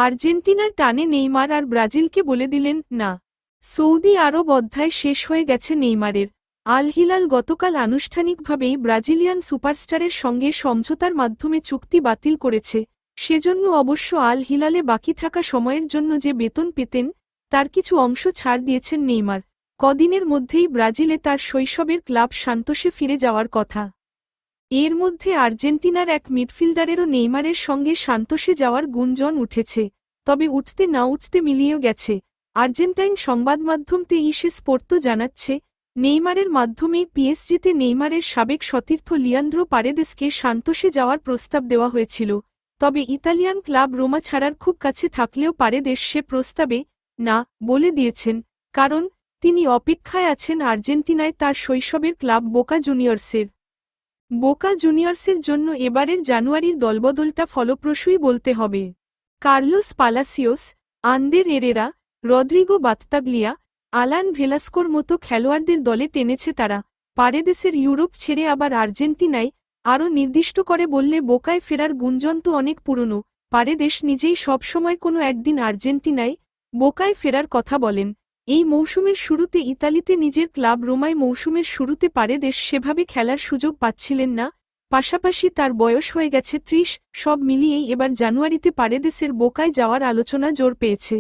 আর্জেন্টিনার টানে নেইমার আর ব্রাজিলকে বলে দিলেন না। সৌদি আরব অধ্যায় শেষ হয়ে গেছে নেইমারের। আল হিলাল গতকাল আনুষ্ঠানিকভাবেই ব্রাজিলিয়ান সুপারস্টারের সঙ্গে সমঝোতার মাধ্যমে চুক্তি বাতিল করেছে। সেজন্য অবশ্য আল হিলালে বাকি থাকা সময়ের জন্য যে বেতন পেতেন তার কিছু অংশ ছাড় দিয়েছেন নেইমার। কদিনের মধ্যেই ব্রাজিলে তার শৈশবের ক্লাব সান্তোসে ফিরে যাওয়ার কথা। এর মধ্যে আর্জেন্টিনার এক মিডফিল্ডারেরও নেইমারের সঙ্গে সান্তোসে যাওয়ার গুঞ্জন উঠেছে, তবে উঠতে না উঠতে মিলিয়েও গেছে। আর্জেন্টাইন সংবাদমাধ্যম তেইশে স্পোর্তো জানাচ্ছে, নেইমারের মাধ্যমেই পিএসজিতে নেইমারের সাবেক সতীর্থ লিয়ান্দ্রো পারেদেসকে সান্তোসে যাওয়ার প্রস্তাব দেওয়া হয়েছিল। তবে ইতালিয়ান ক্লাব রোমা ছাড়ার খুব কাছে থাকলেও পারেদেস সে প্রস্তাবে না বলে দিয়েছেন, কারণ তিনি অপেক্ষায় আছেন আর্জেন্টিনায় তার শৈশবের ক্লাব বোকা জুনিয়র্সের। বোকা জুনিয়র্সের জন্য এবারের জানুয়ারির দলবদলটা ফলপ্রসূই বলতে হবে। কার্লোস পালাসিওস, আন্দের এরেরা, রদ্রিগো বাত্তাগলিয়া, আলান ভেলাস্কোর মতো খেলোয়াড়দের দলে টেনেছে তারা। পারেদেসের ইউরোপ ছেড়ে আবার আর্জেন্টিনায়, আরও নির্দিষ্ট করে বললে বোকায় ফেরার গুঞ্জন তো অনেক পুরনো। পারেদেস নিজেই সবসময় কোনো একদিন আর্জেন্টিনায়, বোকায় ফেরার কথা বলেন। এই মৌসুমের শুরুতে ইতালিতে নিজের ক্লাব রোমায় মৌসুমের শুরুতে পারেদেস সেভাবে খেলার সুযোগ পাচ্ছিলেন না, পাশাপাশি তার বয়স হয়ে গেছে ৩০। সব মিলিয়েই এবার জানুয়ারিতে পারেদেসের বোকায় যাওয়ার আলোচনা জোর পেয়েছে।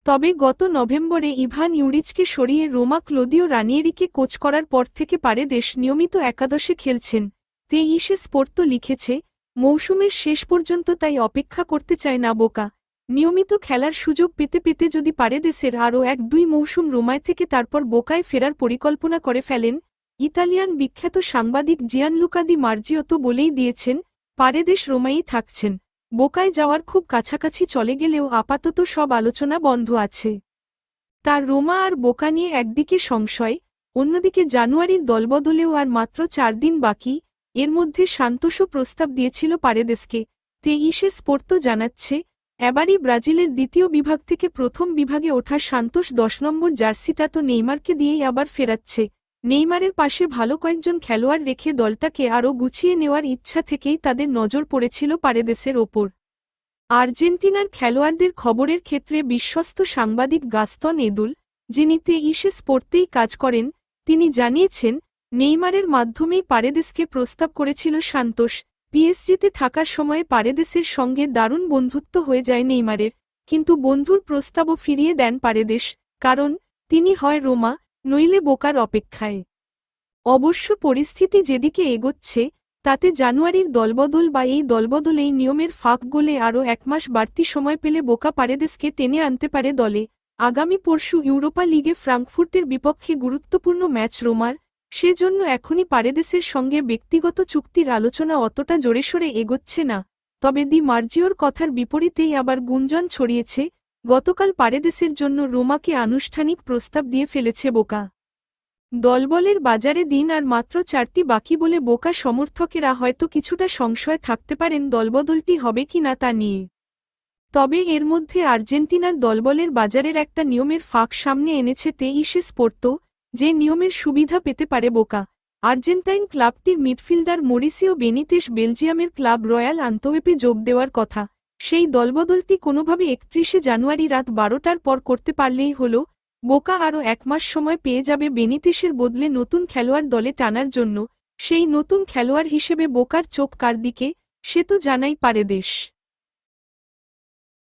তবে গত নভেম্বরে ইভান ইউরিচকে সরিয়ে রোমা ক্লোদিও রানিয়েরিকে কোচ করার পর থেকে পারেদেস নিয়মিত একাদশে খেলছেন। তেইশে স্পোর্তো লিখেছে, মৌসুমের শেষ পর্যন্ত তাই অপেক্ষা করতে চায় না বোকা। নিয়মিত খেলার সুযোগ পেতে পেতে যদি পারেদেসের আরও ১-২ মৌসুম রোমায় থেকে তারপর বোকায় ফেরার পরিকল্পনা করে ফেলেন। ইতালিয়ান বিখ্যাত সাংবাদিক জিয়ানলুকা দি মার্জিও তো বলেই দিয়েছেন, পারেদেস রোমায়ই থাকছেন। বোকায় যাওয়ার খুব কাছাকাছি চলে গেলেও আপাতত সব আলোচনা বন্ধ আছে। তার রোমা আর বোকা নিয়ে একদিকে সংশয়, অন্যদিকে জানুয়ারির দলবদলেও আর মাত্র ৪ দিন বাকি। এর মধ্যে সান্তোসও প্রস্তাব দিয়েছিল পারেদেসকে। তেইশে স্পোর্তো জানাচ্ছে, এবারই ব্রাজিলের দ্বিতীয় বিভাগ থেকে প্রথম বিভাগে ওঠা সান্তোস ১০ নম্বর জার্সিটা তো নেইমারকে দিয়েই আবার ফেরাচ্ছে। নেইমারের পাশে ভালো কয়েকজন খেলোয়াড় রেখে দলটাকে আরও গুছিয়ে নেওয়ার ইচ্ছা থেকেই তাদের নজর পড়েছিল পারেদেসের ওপর। আর্জেন্টিনার খেলোয়াড়দের খবরের ক্ষেত্রে বিশ্বস্ত সাংবাদিক গাস্তন এদুল, যিনি তেইশে স্পোর্তেই কাজ করেন, তিনি জানিয়েছেন, নেইমারের মাধ্যমেই পারেদেসকে প্রস্তাব করেছিল সান্তোস। পিএসজিতে থাকার সময়ে পারেদেসের সঙ্গে দারুণ বন্ধুত্ব হয়ে যায় নেইমারের, কিন্তু বন্ধুর প্রস্তাবও ফিরিয়ে দেন পারেদেস, কারণ তিনি হয় রোমা, নইলে বোকার অপেক্ষায়। অবশ্য পরিস্থিতি যেদিকে এগোচ্ছে, তাতে জানুয়ারির দলবদল বা এই দলবদলেই নিয়মের ফাঁক গলে আরও ১ মাস বাড়তি সময় পেলে বোকা পারেদেসকে টেনে আনতে পারে দলে। আগামী পরশু ইউরোপা লিগে ফ্রাঙ্কফুর্টের বিপক্ষে গুরুত্বপূর্ণ ম্যাচ রোমার, সেজন্য এখনই পারেদেসের সঙ্গে ব্যক্তিগত চুক্তির আলোচনা অতটা জোরেশোরে এগোচ্ছে না। তবে দি মার্জিওর কথার বিপরীতেই আবার গুঞ্জন ছড়িয়েছে, গতকাল পারেদেসের জন্য রোমাকে আনুষ্ঠানিক প্রস্তাব দিয়ে ফেলেছে বোকা। দলবলের বাজারে দিন আর মাত্র ৪টি বাকি বলে বোকা সমর্থকেরা হয়তো কিছুটা সংশয় থাকতে পারেন দলবদলটি হবে কিনা তা নিয়ে। তবে এর মধ্যে আর্জেন্টিনার দলবলের বাজারের একটা নিয়মের ফাঁক সামনে এনেছে তেইশে স্পোর্তো, যে নিয়মের সুবিধা পেতে পারে বোকা। আর্জেন্টাইন ক্লাবটির মিডফিল্ডার মরিসিও বেনিতেস বেলজিয়ামের ক্লাব রয়্যাল আন্তোয়েপে যোগ দেওয়ার কথা। সেই দলবদলটি কোনোভাবে ৩১শে জানুয়ারি রাত ১২টার পর করতে পারলেই হল। বোকা আরও ১ মাস সময় পেয়ে যাবে বেনিতেসের বদলে নতুন খেলোয়াড় দলে টানার জন্য। সেই নতুন খেলোয়াড় হিসেবে বোকার চোখ কার দিকে, সে তো জানাই পারেদেস।